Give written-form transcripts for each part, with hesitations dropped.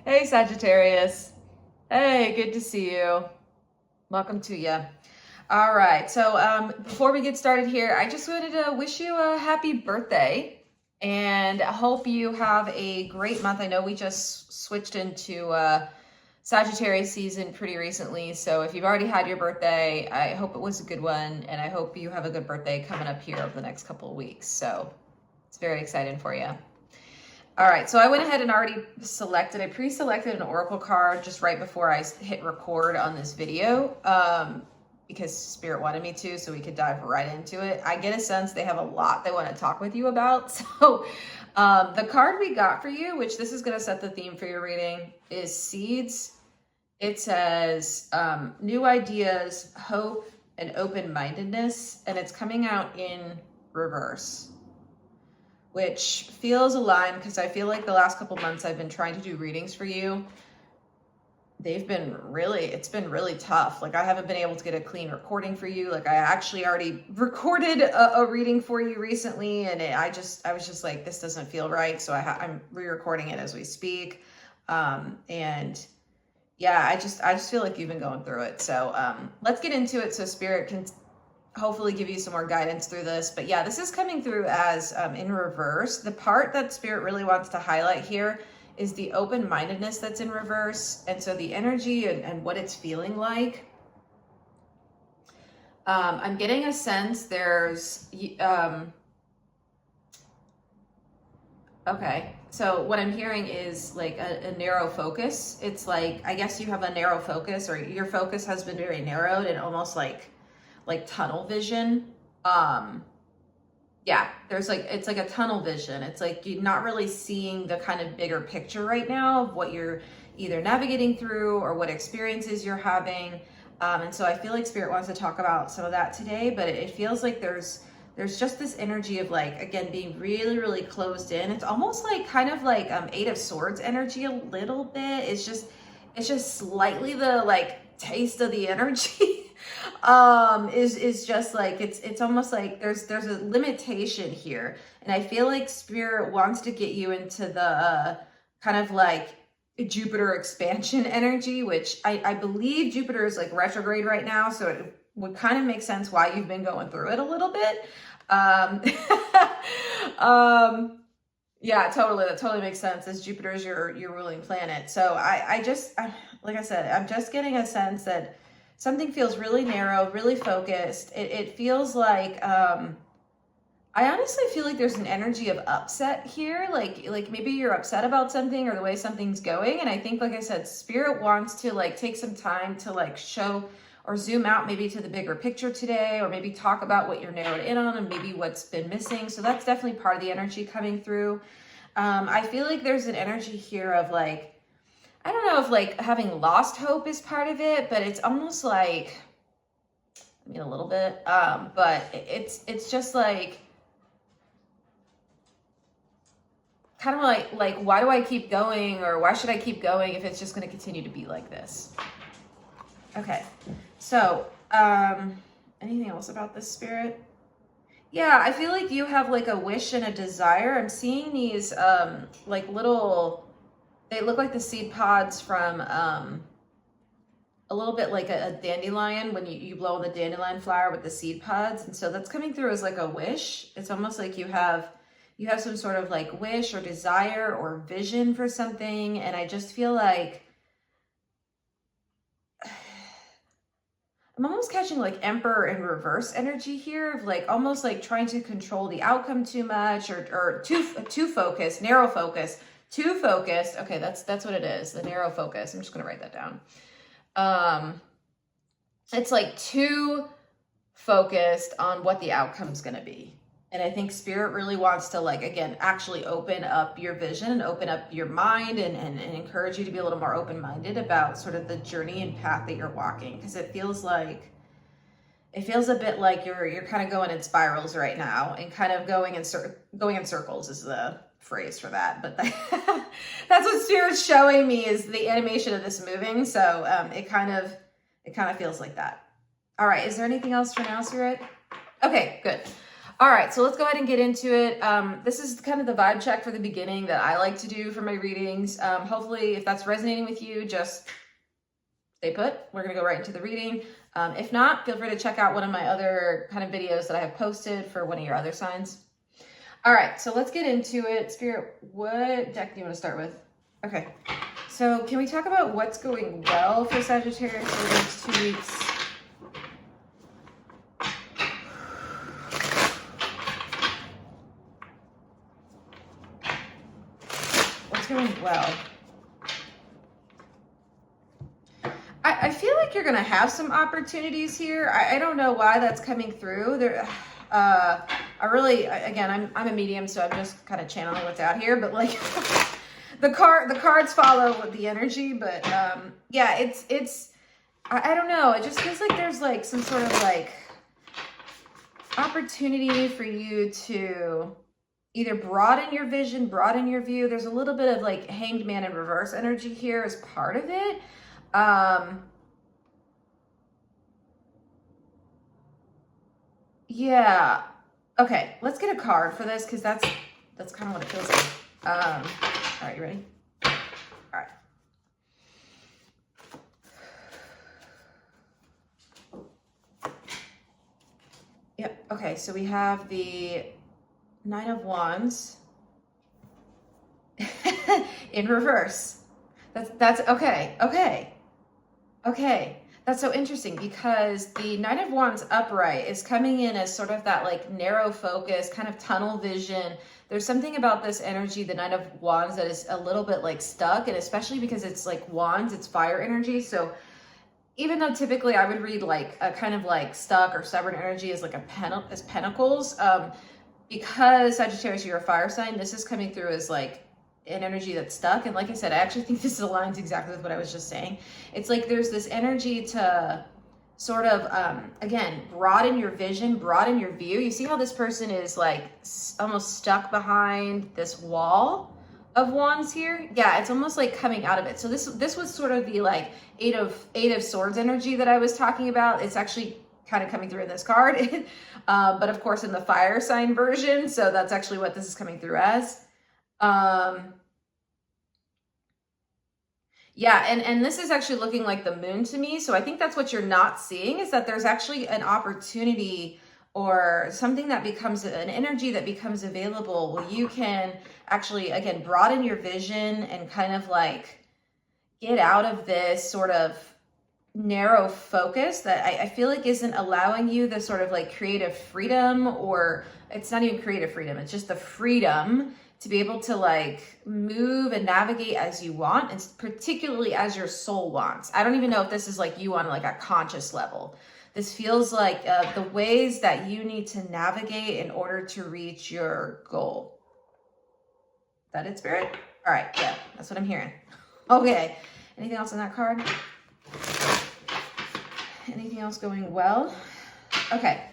Hey, Sagittarius. Hey, good to see you. Welcome to you. All right, so before we get started here, I just wanted to wish you a happy birthday and I hope you have a great month. I know we just switched into Sagittarius season pretty recently, so if you've already had your birthday, I hope it was a good one, and I hope you have a good birthday coming up here over the next couple of weeks. So it's very exciting for you. All right, so I went ahead and already selected, I pre-selected an oracle card just right before I hit record on this video because Spirit wanted me to, so we could dive right into it. I get a sense they have a lot they want to talk with you about. So the card we got for you, which this is going to set the theme for your reading, is Seeds. It says new ideas, hope, and open-mindedness, and it's coming out in reverse, which feels aligned because I feel like the last couple months I've been trying to do readings for you. It's been really tough. Like I haven't been able to get a clean recording for you. Like I actually already recorded a reading for you recently, and I was just like, this doesn't feel right. So I'm re-recording it as we speak. And yeah, I just feel like you've been going through it. So let's get into it so Spirit can hopefully give you some more guidance through this. But yeah, this is coming through as in reverse. The part that Spirit really wants to highlight here is the open-mindedness that's in reverse. And so the energy and what it's feeling like. I'm getting a sense there's, okay. So what I'm hearing is like a narrow focus. It's like, I guess you have a narrow focus, or your focus has been very narrowed and almost like tunnel vision. Yeah, there's like, it's like a tunnel vision. It's like you're not really seeing the kind of bigger picture right now of what you're either navigating through or what experiences you're having. And so I feel like Spirit wants to talk about some of that today, but it feels like there's just this energy of like, again, being really, really closed in. It's almost like kind of like Eight of Swords energy a little bit. It's just slightly the like taste of the energy. Is just like it's almost like there's a limitation here, and I feel like Spirit wants to get you into the kind of like Jupiter expansion energy, which I believe Jupiter is like retrograde right now, so it would kind of make sense why you've been going through it a little bit. Yeah, totally, that totally makes sense, as Jupiter is your ruling planet. So I like I said, I'm just getting a sense that something feels really narrow, really focused. It feels like, I honestly feel like there's an energy of upset here. Like maybe you're upset about something or the way something's going. And I think, like I said, Spirit wants to like take some time to like show or zoom out maybe to the bigger picture today, or maybe talk about what you're narrowed in on and maybe what's been missing. So that's definitely part of the energy coming through. I feel like there's an energy here of like, I don't know if like having lost hope is part of it, but it's almost like, I mean, a little bit, but it's just like, kind of like, why do I keep going, or why should I keep going if it's just going to continue to be like this? Okay. So, anything else about this, Spirit? Yeah, I feel like you have like a wish and a desire. I'm seeing these, like little, they look like the seed pods from a little bit like a dandelion, when you blow on the dandelion flower with the seed pods. And so that's coming through as like a wish. It's almost like you have some sort of like wish or desire or vision for something. And I just feel like I'm almost catching like Emperor in reverse energy here, of like almost like trying to control the outcome too much, or too focused, narrow focus. Too focused. Okay, that's what it is. The narrow focus. I'm just going to write that down. It's like too focused on what the outcome's going to be. And I think Spirit really wants to like, again, actually open up your vision and open up your mind and encourage you to be a little more open-minded about sort of the journey and path that you're walking. Because it feels a bit like you're kind of going in spirals right now, and kind of going in circles is the phrase for that, but that's what Spirit's showing me, is the animation of this moving. So it kind of feels like that. All right, is there anything else for now, Spirit? Okay, good. All right, so let's go ahead and get into it. This is kind of the vibe check for the beginning that I like to do for my readings. Hopefully, if that's resonating with you, just stay put. We're going to go right into the reading. If not, feel free to check out one of my other kind of videos that I have posted for one of your other signs. All right, so let's get into it. Spirit, what deck do you want to start with? Okay, so can we talk about what's going well for Sagittarius for the next 2 weeks? What's going well? I feel like you're going to have some opportunities here. I don't know why that's coming through. Again, I'm a medium, so I'm just kind of channeling what's out here, but like the cards follow with the energy, but yeah, I don't know. It just feels like there's like some sort of like opportunity for you to either broaden your vision, broaden your view. There's a little bit of like Hanged Man in reverse energy here as part of it. Yeah. Okay, let's get a card for this because that's kind of what it feels like. All right, you ready? All right. Yep. Okay, so we have the Nine of Wands in reverse. That's okay. Okay. That's so interesting because the Nine of Wands upright is coming in as sort of that like narrow focus, kind of tunnel vision. There's something about this energy, the Nine of Wands, that is a little bit like stuck, and especially because it's like wands, it's fire energy. So even though typically I would read like a kind of like stuck or stubborn energy as like as pentacles, because Sagittarius, you're a fire sign, this is coming through as like an energy that's stuck. And like I said, I actually think this aligns exactly with what I was just saying. It's like there's this energy to sort of, again, broaden your vision, broaden your view. You see how this person is like almost stuck behind this wall of wands here? Yeah, it's almost like coming out of it. So this would sort of be like eight of swords energy that I was talking about. It's actually kind of coming through in this card, but of course in the fire sign version. So that's actually what this is coming through as. Yeah, and this is actually looking like the moon to me. So I think that's what you're not seeing, is that there's actually an opportunity or something that becomes an energy that becomes available where you can actually, again, broaden your vision and kind of like get out of this sort of narrow focus that I feel like isn't allowing you the sort of like creative freedom, or it's not even creative freedom, it's just the freedom to be able to like move and navigate as you want, and particularly as your soul wants. I don't even know if this is like you on like a conscious level. This feels like the ways that you need to navigate in order to reach your goal. Is that it, Spirit? All right, yeah, that's what I'm hearing. Okay, anything else on that card? Anything else going well? Okay,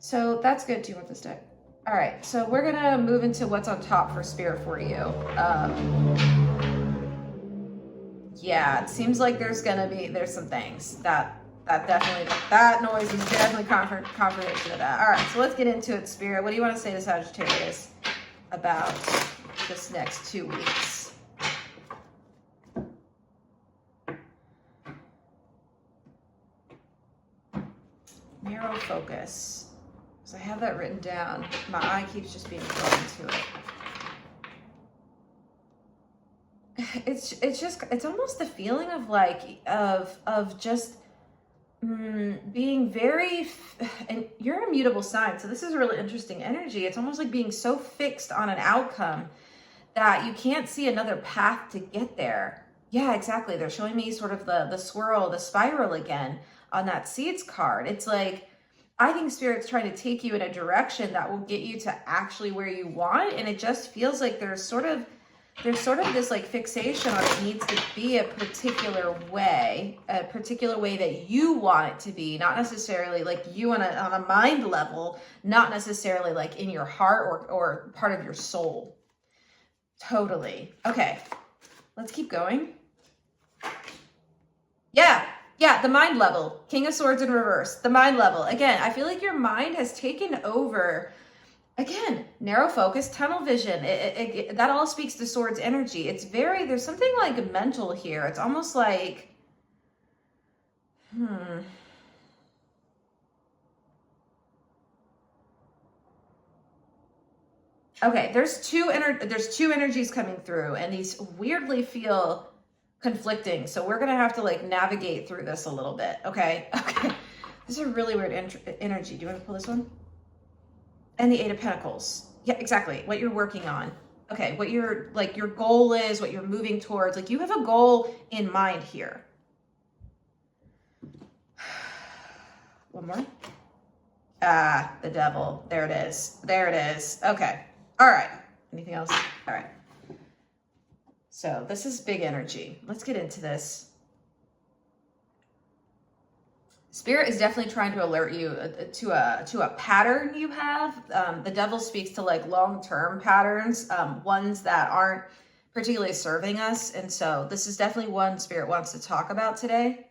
so that's good. Do you want this deck? All right, so we're gonna move into what's on top for Spirit for you. Yeah, it seems like there's some things that noise is definitely confirmation of that. All right, so let's get into it, Spirit. What do you want to say to Sagittarius about this next 2 weeks? Narrow focus. So I have that written down. My eye keeps just being drawn to it. It's almost the feeling of like, of just being very, and you're a mutable sign. So this is a really interesting energy. It's almost like being so fixed on an outcome that you can't see another path to get there. Yeah, exactly. They're showing me sort of the swirl, the spiral again on that Seeds card. It's like, I think Spirit's trying to take you in a direction that will get you to actually where you want. And it just feels like there's sort of this like fixation on it needs to be a particular way that you want it to be, not necessarily like you on a mind level, not necessarily like in your heart or part of your soul. Totally. Okay, let's keep going. Yeah, the mind level. King of Swords in reverse. The mind level. Again, I feel like your mind has taken over again, narrow focus, tunnel vision. That all speaks to Swords energy. It's very, there's something like mental here. It's almost like, Okay, there's two energies coming through, and these weirdly feel conflicting. So we're gonna have to like navigate through this a little bit. Okay. Okay. This is a really weird energy. Do you want to pull this one? And the Eight of Pentacles. Yeah, exactly. What you're working on. Okay, what your goal is, what you're moving towards. Like you have a goal in mind here. One more. Ah, the Devil. There it is. There it is. Okay. All right. Anything else? All right. So this is big energy. Let's get into this. Spirit is definitely trying to alert you to a pattern you have. The Devil speaks to like long-term patterns, ones that aren't particularly serving us. And so this is definitely one Spirit wants to talk about today.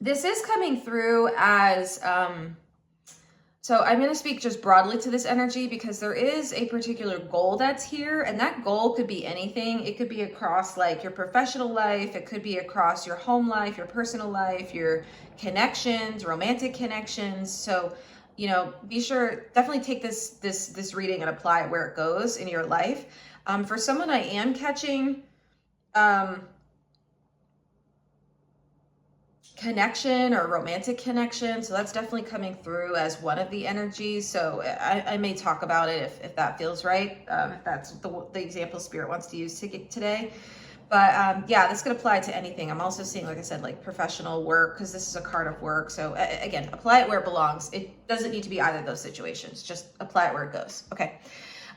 This is coming through as... So I'm going to speak just broadly to this energy because there is a particular goal that's here, and that goal could be anything. It could be across like your professional life. It could be across your home life, your personal life, your connections, romantic connections. So, you know, be sure, definitely take this reading and apply it where it goes in your life. For someone I am catching, connection or romantic connection. So that's definitely coming through as one of the energies. So I may talk about it if that feels right. If that's the example Spirit wants to use today. But yeah, this could apply to anything. I'm also seeing, like I said, like professional work, because this is a card of work. So again, apply it where it belongs. It doesn't need to be either of those situations. Just apply it where it goes. Okay.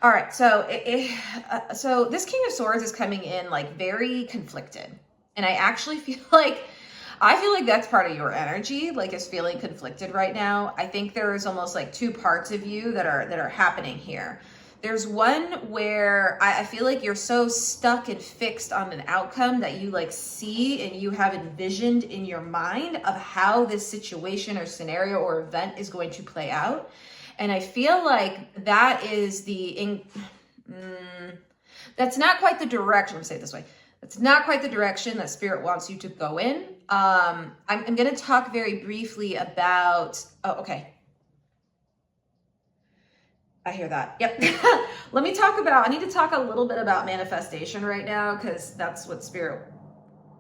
All right. So so this King of Swords is coming in like very conflicted. And I actually feel like that's part of your energy, like is feeling conflicted right now. I think there's almost like two parts of you that are happening here. There's one where I feel like you're so stuck and fixed on an outcome that you like see and you have envisioned in your mind of how this situation or scenario or event is going to play out. And I feel like that is that's not quite the direction, let me say it this way. It's not quite the direction that Spirit wants you to go in. I'm going to talk very briefly about, oh, okay. I hear that. Yep. I need to talk a little bit about manifestation right now, because that's what Spirit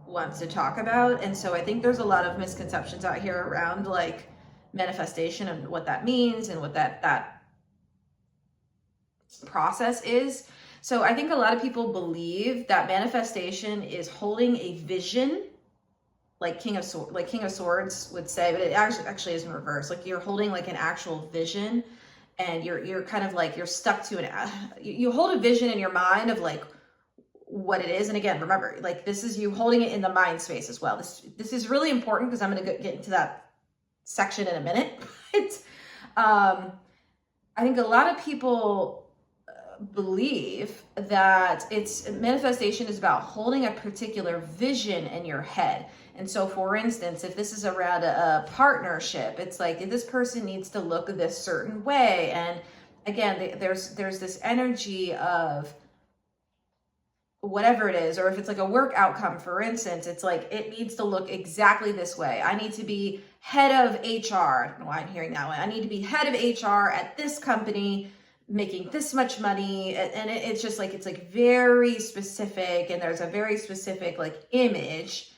wants to talk about. And so I think there's a lot of misconceptions out here around like manifestation and what that means and what that process is. So I think a lot of people believe that manifestation is holding a vision, like King of Swords would say, but it actually is in reverse. Like you're holding like an actual vision, and you're kind of like you're stuck to you hold a vision in your mind of like what it is. And again, remember, like this is you holding it in the mind space as well. This is really important because I'm going to get into that section in a minute. But I think a lot of people believe that manifestation is about holding a particular vision in your head. And so for instance, if this is around a partnership, it's like this person needs to look this certain way. And again, there's this energy of whatever it is, or if it's like a work outcome, for instance, it's like it needs to look exactly this way. I need to be head of HR. I don't know why I'm hearing that one. I need to be head of HR at this company, making this much money. And it's just like, it's like very specific, and there's a very specific like image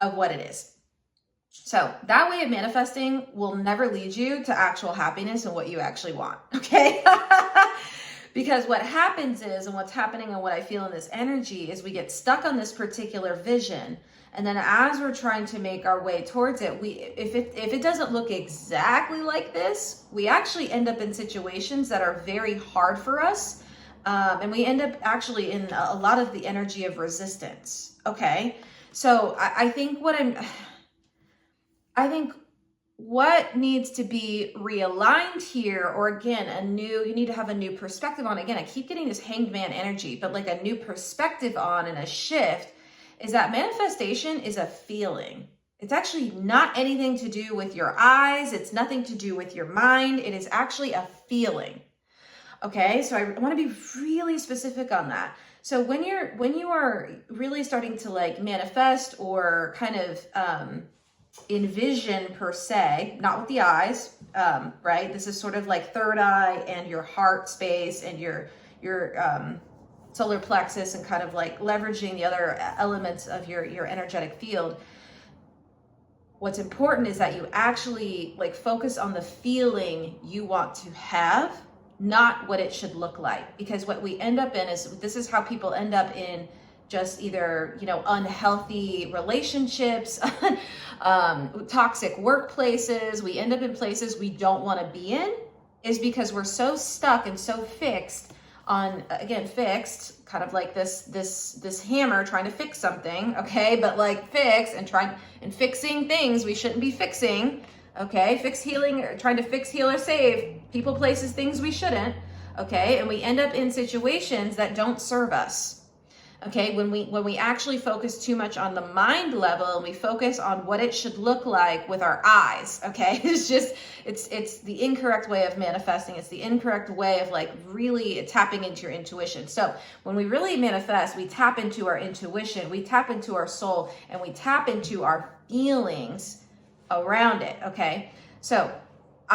of what it is. So that way of manifesting will never lead you to actual happiness and what you actually want. Okay. Because what happens is, and what's happening and what I feel in this energy is we get stuck on this particular vision. And then as we're trying to make our way towards it, if it doesn't look exactly like this, we actually end up in situations that are very hard for us. And we end up actually in a lot of the energy of resistance. Okay. So I think what needs to be realigned here, or again, you need to have a new perspective on, again, I keep getting this Hanged Man energy, but like a new perspective on and a shift, is that manifestation is a feeling. It's actually not anything to do with your eyes. It's nothing to do with your mind. It is actually a feeling. Okay, so I want to be really specific on that. So when you are really starting to like manifest or kind of envision per se, not with the eyes, right? This is sort of like third eye and your heart space and your solar plexus, and kind of like leveraging the other elements of your energetic field. What's important is that you actually like focus on the feeling you want to have, not what it should look like. Because what we end up in is, this is how people end up in just either, you know, unhealthy relationships, toxic workplaces. We end up in places we don't want to be in, is because we're so stuck and so fixed on, again, fixed, kind of like this hammer trying to fix something, okay? But like fixing things we shouldn't be fixing, okay? Trying to fix, heal, or save people, places, things we shouldn't, okay? And we end up in situations that don't serve us. Okay, when we actually focus too much on the mind level and we focus on what it should look like with our eyes, okay? It's the incorrect way of manifesting. It's the incorrect way of like really tapping into your intuition. So when we really manifest, we tap into our intuition, we tap into our soul, and we tap into our feelings around it, okay? So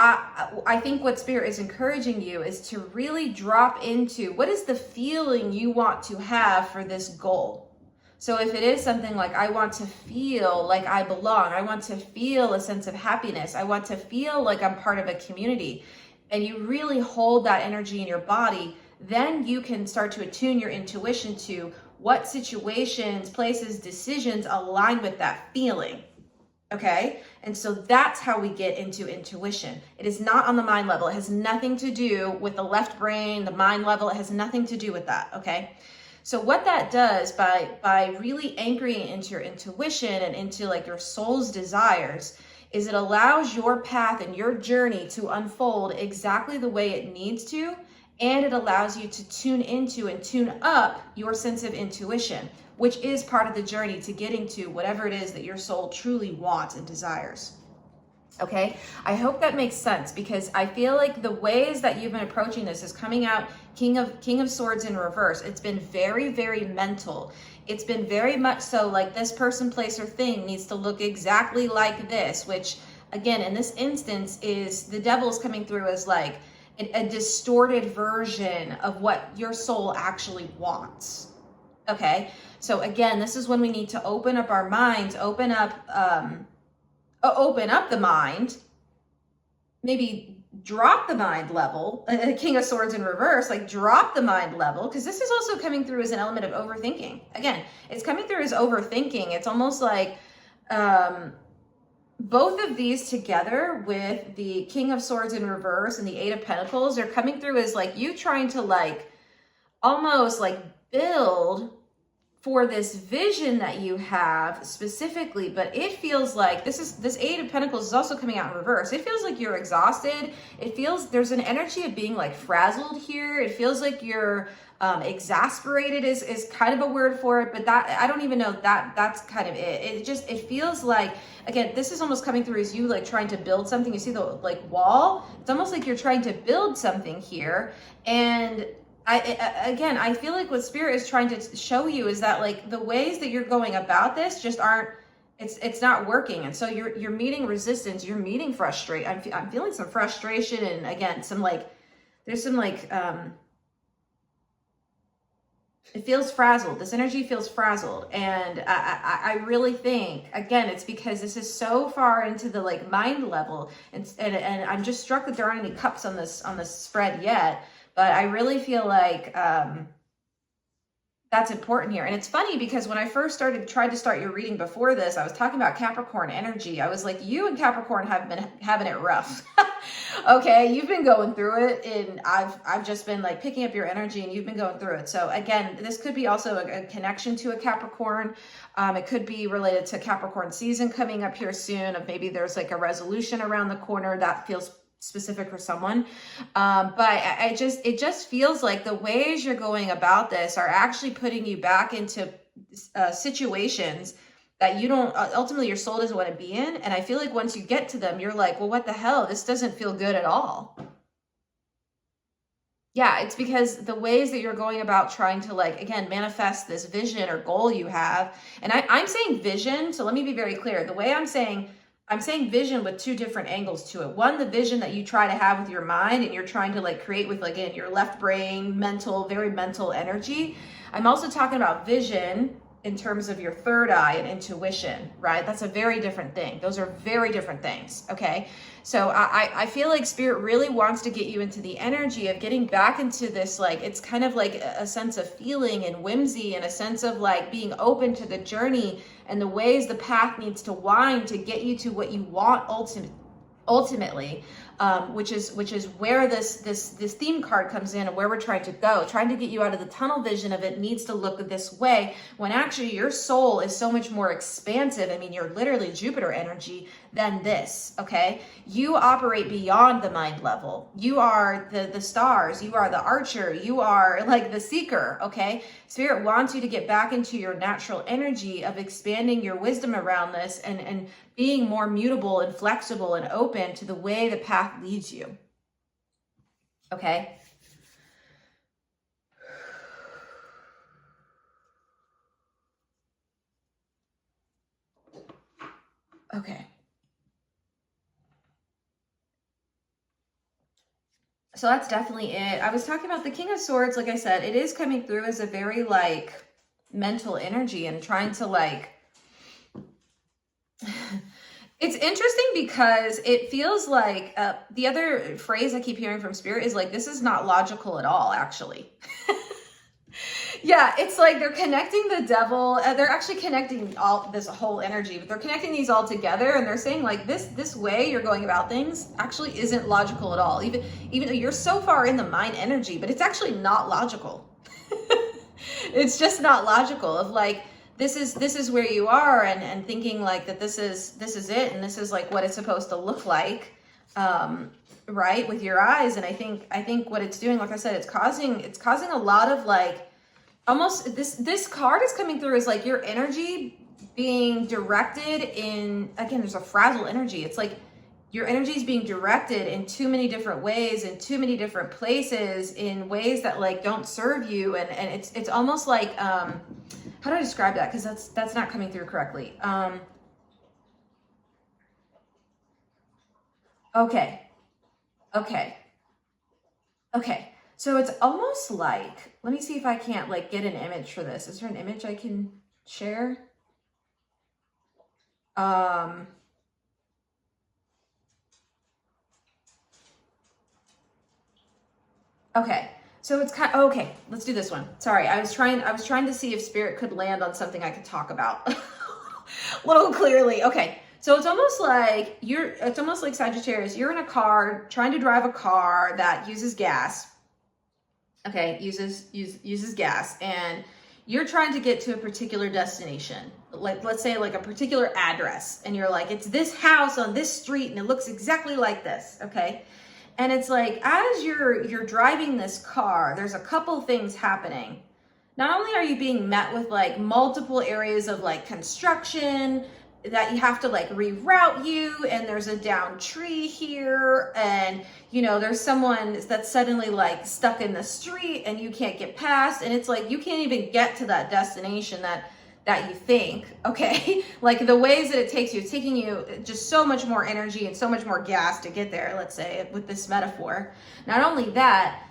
I think what Spirit is encouraging you is to really drop into, what is the feeling you want to have for this goal? So if it is something like, I want to feel like I belong, I want to feel a sense of happiness, I want to feel like I'm part of a community, and you really hold that energy in your body, then you can start to attune your intuition to what situations, places, decisions align with that feeling. Okay, and so that's how we get into intuition. It is not on the mind level. It has nothing to do with the left brain, the mind level. It has nothing to do with that. Okay, so what that does by really anchoring into your intuition and into like your soul's desires is it allows your path and your journey to unfold exactly the way it needs to, and it allows you to tune into and tune up your sense of intuition, which is part of the journey to getting to whatever it is that your soul truly wants and desires. Okay, I hope that makes sense, because I feel like the ways that you've been approaching this is coming out King of Swords in reverse. It's been very, very mental. It's been very much so like this person, place, or thing needs to look exactly like this, which again, in this instance, is the devil's coming through as like a distorted version of what your soul actually wants. Okay, so again, this is when we need to open up our minds, open up the mind, maybe drop the mind level, King of Swords in reverse, like drop the mind level, because this is also coming through as an element of overthinking. Again, it's coming through as overthinking. It's almost like both of these together with the King of Swords in reverse and the Eight of Pentacles are coming through as like you trying to like almost like build for this vision that you have specifically, but it feels like this Eight of Pentacles is also coming out in reverse. It feels like you're exhausted. It feels there's an energy of being like frazzled here. It feels like you're exasperated is kind of a word for it, but that I don't even know that's kind of it. It feels like, again, this is almost coming through as you like trying to build something. You see the like wall? It's almost like you're trying to build something here, and I feel like what Spirit is trying to show you is that like the ways that you're going about this just aren't, it's not working. And so you're meeting resistance, you're meeting frustration. I'm feeling some frustration, and again, there's some it feels frazzled. This energy feels frazzled. And I really think, again, it's because this is so far into the like mind level, and I'm just struck that there aren't any cups on this spread yet. But I really feel like that's important here. And it's funny because when I first tried to start your reading before this, I was talking about Capricorn energy. I was like, you and Capricorn have been having it rough. Okay, you've been going through it, and I've just been like picking up your energy, and you've been going through it. So again, this could be also a connection to a Capricorn. It could be related to Capricorn season coming up here soon, of maybe there's like a resolution around the corner that feels specific for someone. But it just feels like the ways you're going about this are actually putting you back into situations that you don't, ultimately your soul doesn't want to be in. And I feel like once you get to them, you're like, well, what the hell? This doesn't feel good at all. Yeah, it's because the ways that you're going about trying to, like, again, manifest this vision or goal you have. And I'm saying vision. So let me be very clear. The way I'm saying vision with two different angles to it. One, the vision that you try to have with your mind and you're trying to like create with, like, in your left brain, very mental energy. I'm also talking about vision in terms of your third eye and intuition, right? That's a very different thing. Those are very different things, okay? So I feel like Spirit really wants to get you into the energy of getting back into this, like, it's kind of like a sense of feeling and whimsy and a sense of like being open to the journey and the ways the path needs to wind to get you to what you want ultimately, which is where this theme card comes in and where we're trying to go, trying to get you out of the tunnel vision of it needs to look this way, when actually your soul is so much more expansive. I mean, you're literally Jupiter energy than this, okay? You operate beyond the mind level. You are the stars, you are the archer, you are like the seeker, okay? Spirit wants you to get back into your natural energy of expanding your wisdom around this and being more mutable and flexible and open to the way the path leads you. Okay? Okay. So that's definitely it. I was talking about the King of Swords. Like I said, it is coming through as a very like mental energy and trying to like, it's interesting because it feels like the other phrase I keep hearing from Spirit is like, this is not logical at all, actually. Yeah, it's like they're connecting the devil. They're actually connecting all this whole energy, but they're connecting these all together, and they're saying like this way you're going about things actually isn't logical at all. Even though you're so far in the mind energy, but it's actually not logical. It's just not logical. Of like this is where you are, and thinking like that this is it, and this is like what it's supposed to look like, right, with your eyes. And I think what it's doing, like I said, it's causing a lot of like. Almost this card is coming through as like your energy being directed in, again, there's a fragile energy. It's like your energy is being directed in too many different ways, in too many different places, in ways that like don't serve you. And it's almost like, how do I describe that? Because that's not coming through correctly. Okay. So it's almost like, let me see if I can't like get an image for this. Is there an image I can share? Okay. So it's kind of, okay, let's do this one. Sorry, I was trying to see if Spirit could land on something I could talk about a little clearly. Okay. So it's almost like Sagittarius, you're in a car, trying to drive a car that uses gas. Okay, uses gas, and you're trying to get to a particular destination. Like, let's say like a particular address, and you're like, it's this house on this street, and it looks exactly like this, okay? And it's like, as you're driving this car, there's a couple things happening. Not only are you being met with like multiple areas of like construction, that you have to like reroute you, and there's a down tree here, and you know there's someone that's suddenly like stuck in the street and you can't get past, and it's like you can't even get to that destination that you think, okay? Like the ways that it takes you, it's taking you just so much more energy and so much more gas to get there, let's say, with this metaphor. Not only that,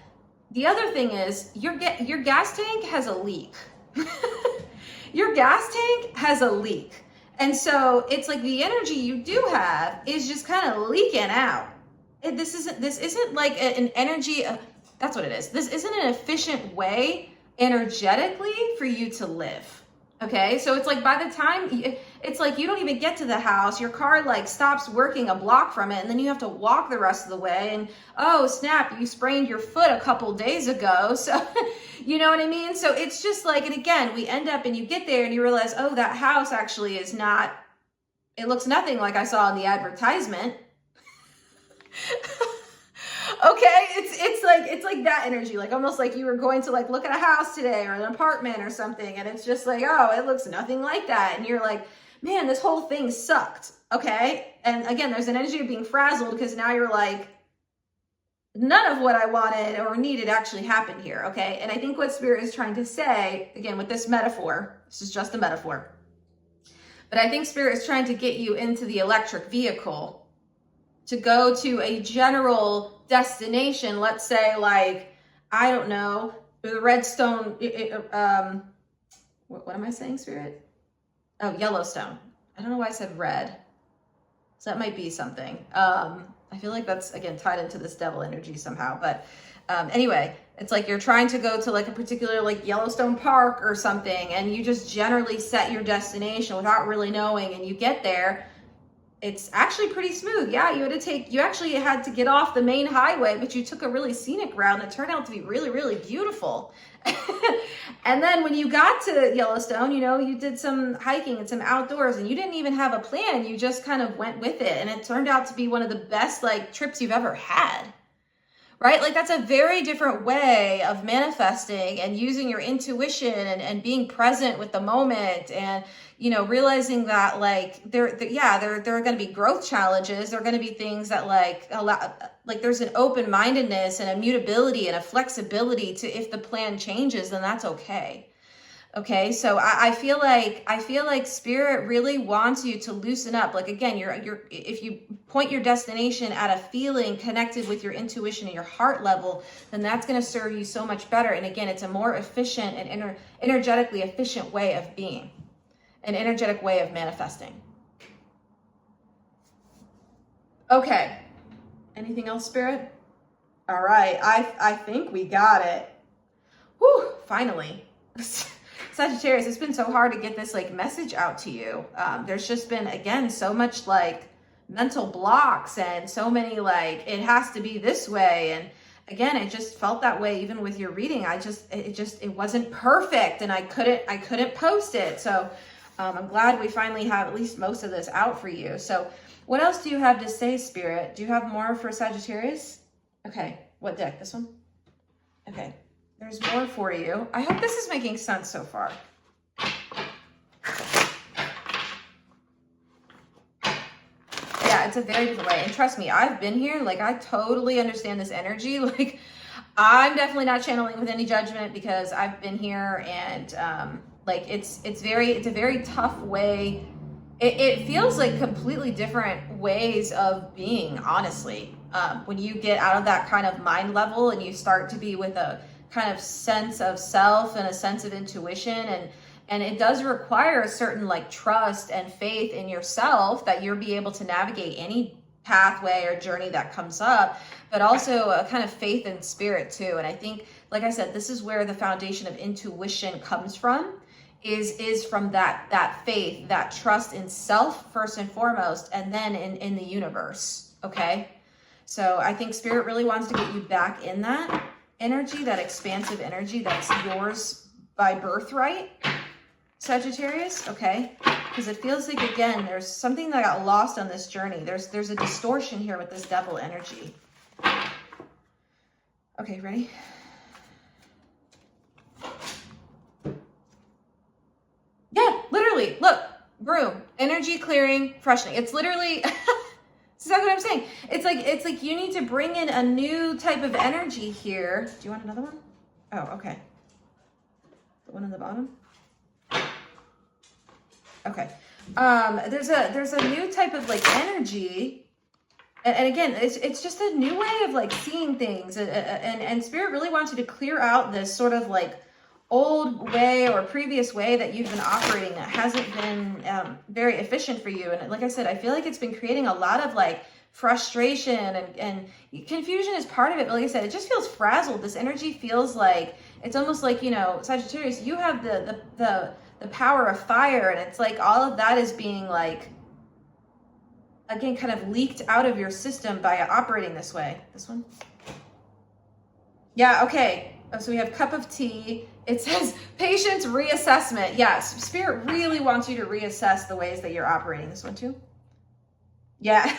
the other thing is your gas tank has a leak. Your gas tank has a leak. And so it's like the energy you do have is just kind of leaking out. This isn't like an energy, that's what it is. This isn't an efficient way energetically for you to live. Okay, so it's like by the time, it's like you don't even get to the house, your car like stops working a block from it, and then you have to walk the rest of the way, and oh snap, you sprained your foot a couple days ago, so you know what I mean? So it's just like, and again, we end up and you get there and you realize, oh, that house actually is not, it looks nothing like I saw in the advertisement. Okay, it's like that energy, like almost like you were going to like look at a house today or an apartment or something, and it's just like, oh, it looks nothing like that, and you're like, man, this whole thing sucked. Okay. And again, there's an energy of being frazzled because now you're like, none of what I wanted or needed actually happened here. Okay. And I think what Spirit is trying to say, again, with this metaphor, this is just a metaphor, but I think Spirit is trying to get you into the electric vehicle to go to a general destination. Let's say, like, I don't know, the Redstone, what am I saying, Spirit? Oh, Yellowstone. I don't know why I said red. So that might be something. I feel like that's, again, tied into this devil energy somehow. But anyway, it's like you're trying to go to like a particular like Yellowstone Park or something, and you just generally set your destination without really knowing, and you get there. It's actually pretty smooth. Yeah, you actually had to get off the main highway, but you took a really scenic route and it turned out to be really, really beautiful. And then when you got to Yellowstone, you know, you did some hiking and some outdoors, and you didn't even have a plan. You just kind of went with it. And it turned out to be one of the best like trips you've ever had. Right? Like that's a very different way of manifesting and using your intuition and being present with the moment, and, you know, realizing that like there are going to be growth challenges. There are going to be things that like there's an open-mindedness and a mutability and a flexibility to, if the plan changes, then that's okay. Okay, so I feel like Spirit really wants you to loosen up. Like again, if you point your destination at a feeling connected with your intuition and your heart level, then that's going to serve you so much better. And again, it's a more efficient and energetically efficient way of being, an energetic way of manifesting. Okay, anything else, Spirit? All right, I think we got it. Whew, finally. Sagittarius, it's been so hard to get this like message out to you. There's just been, again, so much like mental blocks and so many like, it has to be this way. And again, it just felt that way even with your reading. It wasn't perfect, and I couldn't post it. So I'm glad we finally have at least most of this out for you. So what else do you have to say, Spirit? Do you have more for Sagittarius? Okay, what deck? This one? Okay. There's more for you. I hope this is making sense so far. Yeah, it's a very different way. And trust me, I've been here. Like, I totally understand this energy. Like, I'm definitely not channeling with any judgment because I've been here, and like it's a very tough way. It feels like completely different ways of being, honestly. When you get out of that kind of mind level and you start to be with a kind of sense of self and a sense of intuition, and it does require a certain like trust and faith in yourself that you'll be able to navigate any pathway or journey that comes up, but also a kind of faith in Spirit too. And I think, like I said, this is where the foundation of intuition comes from, is from that faith, that trust in self first and foremost, and then in the universe. Okay, so I think Spirit really wants to get you back in that energy, that expansive energy that's yours by birthright, Sagittarius. Okay, because it feels like, again, there's something that got lost on this journey. There's a distortion here with this devil energy. Okay, ready? Yeah, literally, look, broom, energy clearing, freshening. It's literally that's exactly what I'm saying. It's like you need to bring in a new type of energy here. Do you want another one? Oh, okay. The one on the bottom? Okay. There's a new type of like energy. And again, it's just a new way of like seeing things. And Spirit really wants you to clear out this sort of like old way or previous way that you've been operating that hasn't been very efficient for you. And like I said, I feel like it's been creating a lot of like frustration and confusion is part of it. But like I said, it just feels frazzled. This energy feels like, it's almost like, you know, Sagittarius, you have the power of fire, and it's like all of that is being like, again, kind of leaked out of your system by operating this way. This one? Yeah, okay. So we have cup of tea. It says patience reassessment. Yes, Spirit really wants you to reassess the ways that you're operating. This one too? Yeah.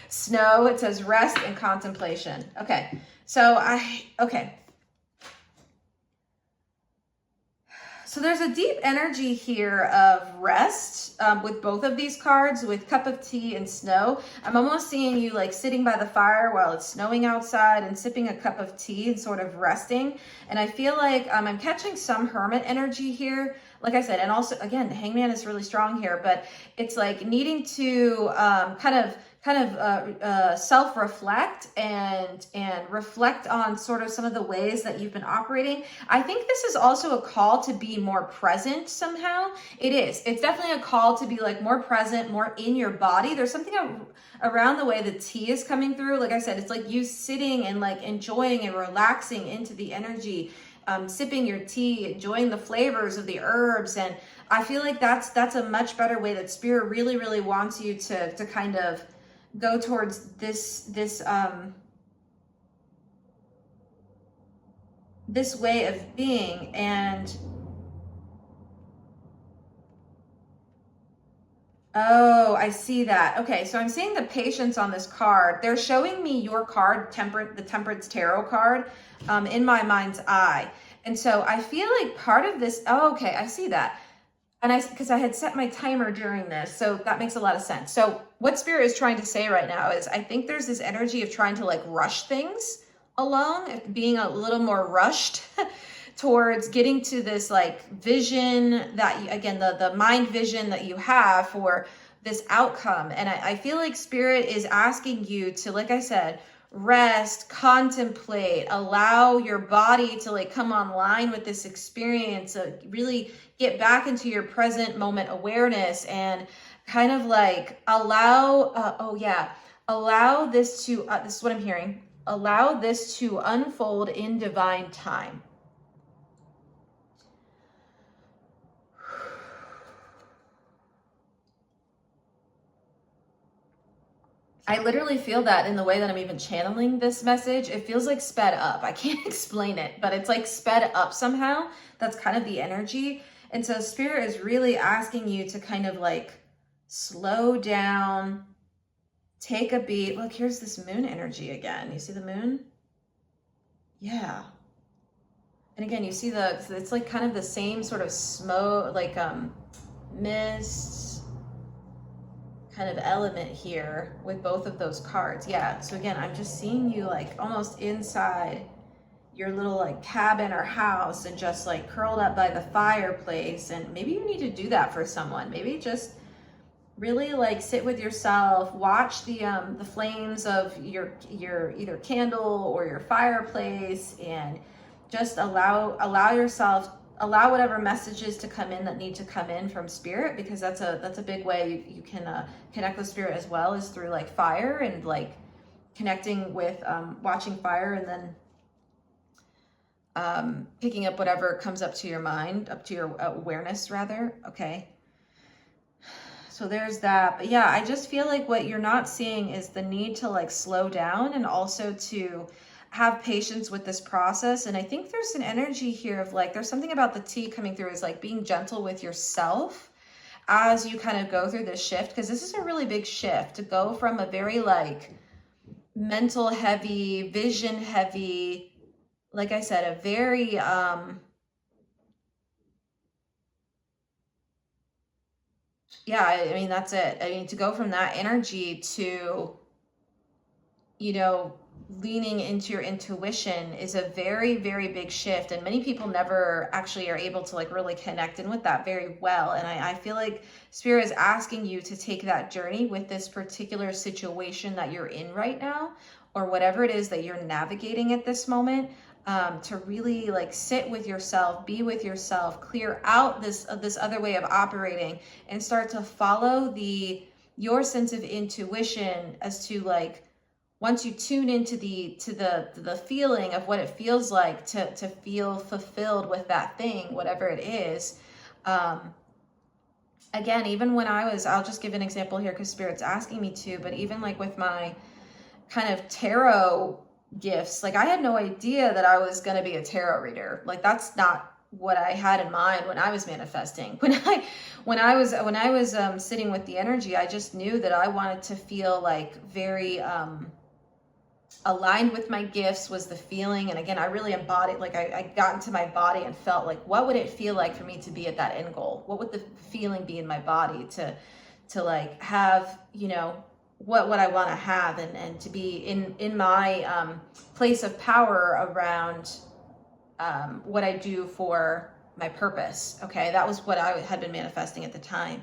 Snow, it says rest and contemplation. Okay. So So there's a deep energy here of rest with both of these cards, with cup of tea and snow. I'm almost seeing you like sitting by the fire while it's snowing outside and sipping a cup of tea and sort of resting. And I feel like I'm catching some hermit energy here. Like I said, and also, again, the hangman is really strong here, but it's like needing to kind of self-reflect and reflect on sort of some of the ways that you've been operating. I think this is also a call to be more present somehow. It is. It's definitely a call to be like more present, more in your body. There's something around the way the tea is coming through. Like I said, it's like you sitting and like enjoying and relaxing into the energy, sipping your tea, enjoying the flavors of the herbs. And I feel like that's a much better way that Spirit really, really wants you to kind of go towards this way of being. And oh, I see that. Okay, so I'm seeing the patience on this card. They're showing me your card, the Temperance Tarot card, in my mind's eye. And so I feel like part of this, oh, okay, I see that. And because I had set my timer during this, so that makes a lot of sense. So what Spirit is trying to say right now is I think there's this energy of trying to like rush things along, being a little more rushed towards getting to this like vision that, again, the mind vision that you have for this outcome. And I feel like Spirit is asking you to, like I said, rest, contemplate, allow your body to like come online with this experience, really get back into your present moment awareness and kind of like allow, allow this to, this is what I'm hearing, allow this to unfold in divine time. I literally feel that in the way that I'm even channeling this message. It feels like sped up. I can't explain it, but it's like sped up somehow. That's kind of the energy. And so Spirit is really asking you to kind of like slow down, take a beat. Look, here's this moon energy again. You see the moon? Yeah. And again, you see it's like kind of the same sort of smoke, like mist kind of element here with both of those cards. Yeah, so again, I'm just seeing you like almost inside your little like cabin or house and just like curled up by the fireplace. And maybe you need to do that for someone. Maybe just really like sit with yourself, watch the flames of your either candle or your fireplace, and just allow yourself, allow whatever messages to come in that need to come in from Spirit, because that's a big way you can connect with Spirit as well, is through like fire and like connecting with watching fire, and then picking up whatever comes up to your mind, up to your awareness rather. Okay, so there's that. But yeah, I just feel like what you're not seeing is the need to like slow down and also to have patience with this process. And I think there's an energy here of like, there's something about the tea coming through is like being gentle with yourself as you kind of go through this shift, because this is a really big shift to go from a very like mental heavy, vision heavy, like I said, a very yeah, I mean, that's it. I mean, to go from that energy to, you know, leaning into your intuition is a very, very big shift. And many people never actually are able to like really connect in with that very well. And I feel like Spirit is asking you to take that journey with this particular situation that you're in right now, or whatever it is that you're navigating at this moment, to really like sit with yourself, be with yourself, clear out this other way of operating, and start to follow your sense of intuition as to like, once you tune into the feeling of what it feels like to feel fulfilled with that thing, whatever it is. Again, even when I'll just give an example here because Spirit's asking me to, but even like with my kind of tarot gifts, like I had no idea that I was going to be a tarot reader. Like that's not what I had in mind when I was manifesting. When I was sitting with the energy, I just knew that I wanted to feel like very, aligned with my gifts was the feeling. And again, I really embodied, like I got into my body and felt like, what would it feel like for me to be at that end goal? What would the feeling be in my body to like have, you know, what I want to have, and to be in my place of power around what I do for my purpose. Okay, that was what I had been manifesting at the time.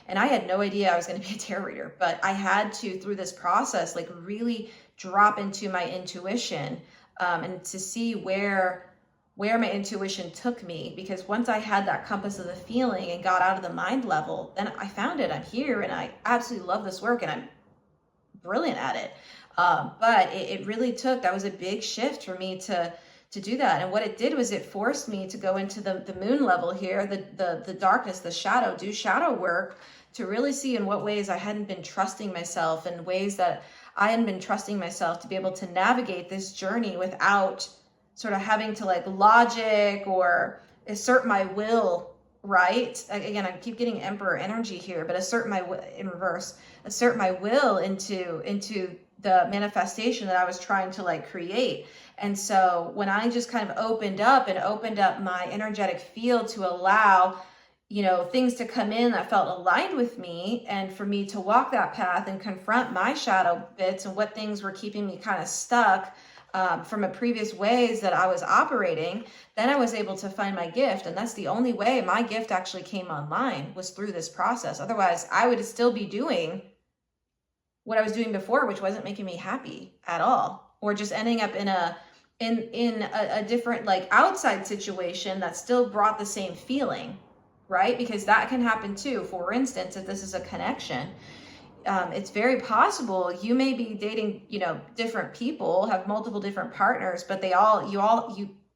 And I had no idea I was going to be a tarot reader, but I had to, through this process, like really drop into my intuition and to see where my intuition took me. Because once I had that compass of the feeling and got out of the mind level, then I found it. I'm here and I absolutely love this work and I'm brilliant at it. But it really took, that was a big shift for me to do that. And what it did was it forced me to go into the moon level here, the darkness, the shadow, do shadow work to really see in what ways I hadn't been trusting myself, and ways that I hadn't been trusting myself to be able to navigate this journey without sort of having to like logic or assert my will, right? Again, I keep getting Emperor energy here, but assert my in reverse, assert my will into the manifestation that I was trying to like create. And so when I just kind of opened up my energetic field to allow, you know, things to come in that felt aligned with me, and for me to walk that path and confront my shadow bits and what things were keeping me kind of stuck from a previous ways that I was operating, then I was able to find my gift. And that's the only way my gift actually came online, was through this process. Otherwise, I would still be doing what I was doing before, which wasn't making me happy at all, or just ending up in a different like outside situation that still brought the same feeling, right? Because that can happen too. For instance, if this is a connection, it's very possible you may be dating, you know, different people, have multiple different partners, but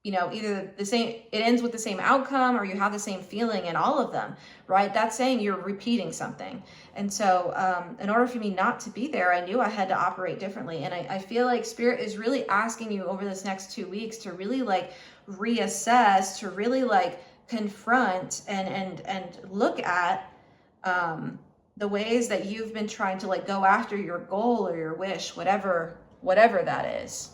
you know, either the same, it ends with the same outcome, or you have the same feeling in all of them, right? That's saying you're repeating something. And so in order for me not to be there, I knew I had to operate differently. And I feel like Spirit is really asking you over this next 2 weeks to really like reassess, to really like confront and look at the ways that you've been trying to like go after your goal or your wish, whatever that is.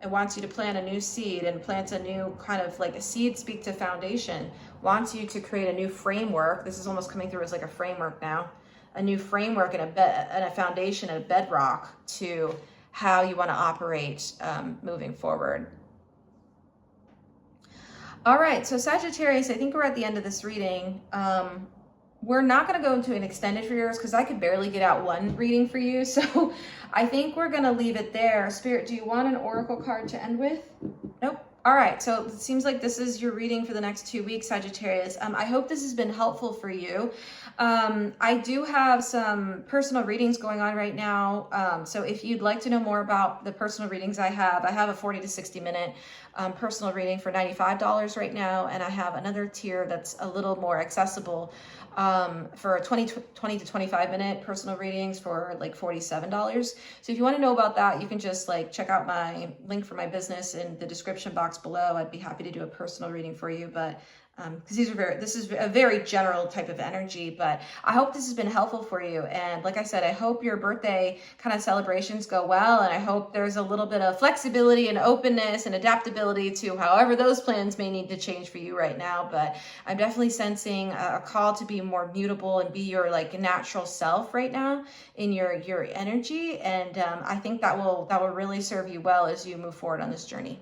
It wants you to plant a new seed and plant a new kind of like a seed, speak to foundation, wants you to create a new framework. This is almost coming through as like a framework now, a new framework and a foundation and a bedrock to how you want to operate moving forward. All right, so Sagittarius, I think we're at the end of this reading. We're not going to go into an extended for yours because I could barely get out one reading for you. So I think we're going to leave it there. Spirit, do you want an oracle card to end with? Nope. All right. So it seems like this is your reading for the next 2 weeks, Sagittarius. I hope this has been helpful for you. I do have some personal readings going on right now. So if you'd like to know more about the personal readings I have a 40 to 60 minute personal reading for $95 right now. And I have another tier that's a little more accessible for 20 to 25 minute personal readings for like $47. So if you want to know about that, you can just like check out my link for my business in the description box below. I'd be happy to do a personal reading for you, but because this is a very general type of energy, but I hope this has been helpful for you. And like I said, I hope your birthday kind of celebrations go well. And I hope there's a little bit of flexibility and openness and adaptability to however those plans may need to change for you right now. But I'm definitely sensing a call to be more mutable and be your like natural self right now in your energy. And I think that will really serve you well as you move forward on this journey.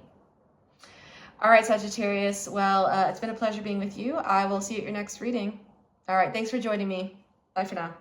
All right, Sagittarius. Well, it's been a pleasure being with you. I will see you at your next reading. All right, thanks for joining me. Bye for now.